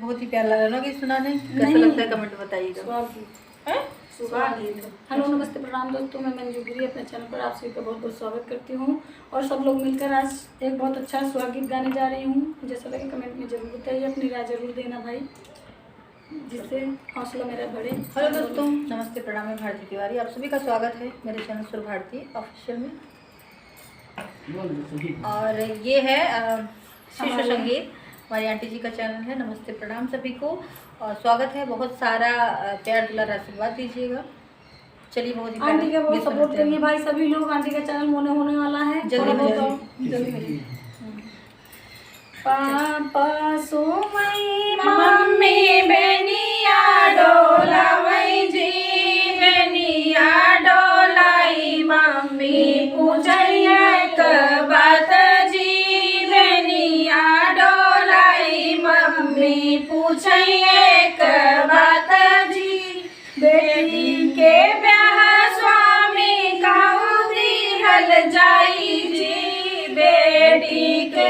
बहुत ही प्यारा लगा ना कि सुनाने। कैसा लगता है कमेंट बताइएगा। हेलो नमस्ते प्रणाम दोस्तों, मैं मंजू गिरी अपने चैनल पर आप सभी का बहुत बहुत स्वागत करती हूँ। और सब लोग मिलकर आज एक बहुत अच्छा सुहाग गीत गाने जा रही हूँ। जैसा लगे कमेंट में जरूर बताइए, अपनी राय जरूर देना भाई, जिससे हौसला मेरा बढ़े। हेलो दोस्तों, नमस्ते प्रणाम, मैं भारती तिवारी, आप सभी का स्वागत है मेरे चैनल सुर भारती ऑफिशियल में। और ये है शिशु संगीत, हमारी आंटी जी का चैनल है। नमस्ते प्रणाम सभी को और स्वागत है। बहुत सारा प्यार दुलार आशीर्वाद दीजिएगा। चलिए, बहुत ही आंटी का बहुत सपोर्ट करिए भाई सभी लोग। आंटी का चैनल होने वाला है जल्दी। पापा सोमई मम्मी बेनिया डोलावई जी, बेनिया डोलाई मम्मी पूछैया बात जी, बेनिया डोलाई मम्मी पूछैया बात जी। बेटी के ब्याह स्वामी काऊ दिहल जाई जी, बेटी के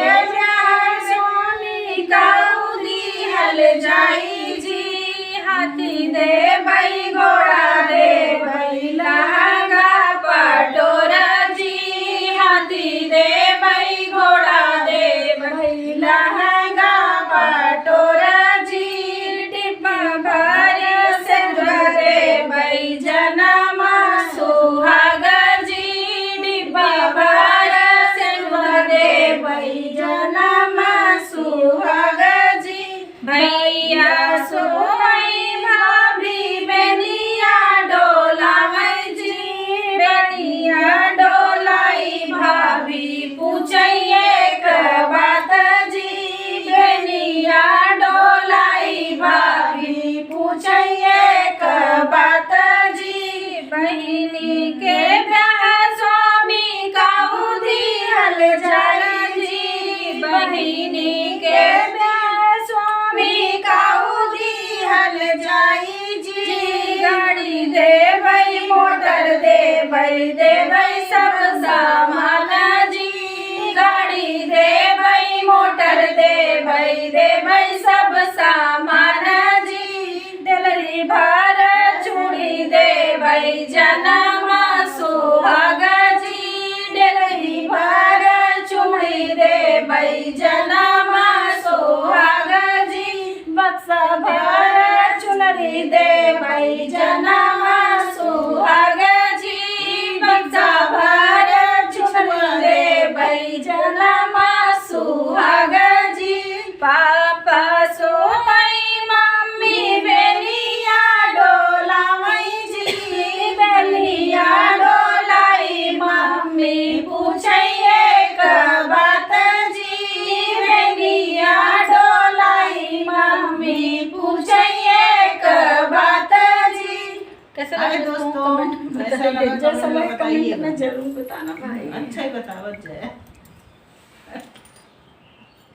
हल जाई जी। हाथी दे भाई घोड़ा दे भाई लहंगा पटोरा जी, हाथी दे भाई घोड़ा दे भाई लहंगा पटोरा जी। डिब्बा भर से दे भाई जनमा सुहागा जी, डिब्बा भर से दे भाई जनमा सुहागा जी। भैया सोई भाभी बेनिया डोलावई जी, बेनिया डोलाई भाभी पूछिए बात जी, बेनिया डोलाई भाभी पूछिए बात जी। बहिनी के ब्याह स्वामी काऊ दिहल जाई जी, बहिनी के जाई जी। गाड़ी दे भाई मोटर दे भाई सब सामान जी, गाड़ी दे भाई मोटर दे भाई सब सामान जी। दिलरी भर चूड़ी दे भाई जनमा सुहागा जी, दिलरी भर चूड़ी दे भाई जनमा सुहागा जी। बक्सा भर चुनरी दे भाई जनमा सुहागा जी, बक्सा भर चुनरी दे भाई जनमा सुहागा जी। पापा सोमई मम्मी बेनिया डोलावई जी, बेनिया डोलाई मम्मी पूछिए बात जी, बेनिया डोलाई मम्मी पूछिए बात जी। कैसे लगे दोस्तों? कमेंट में जरूर बताना भाई। अच्छा ही बताओ।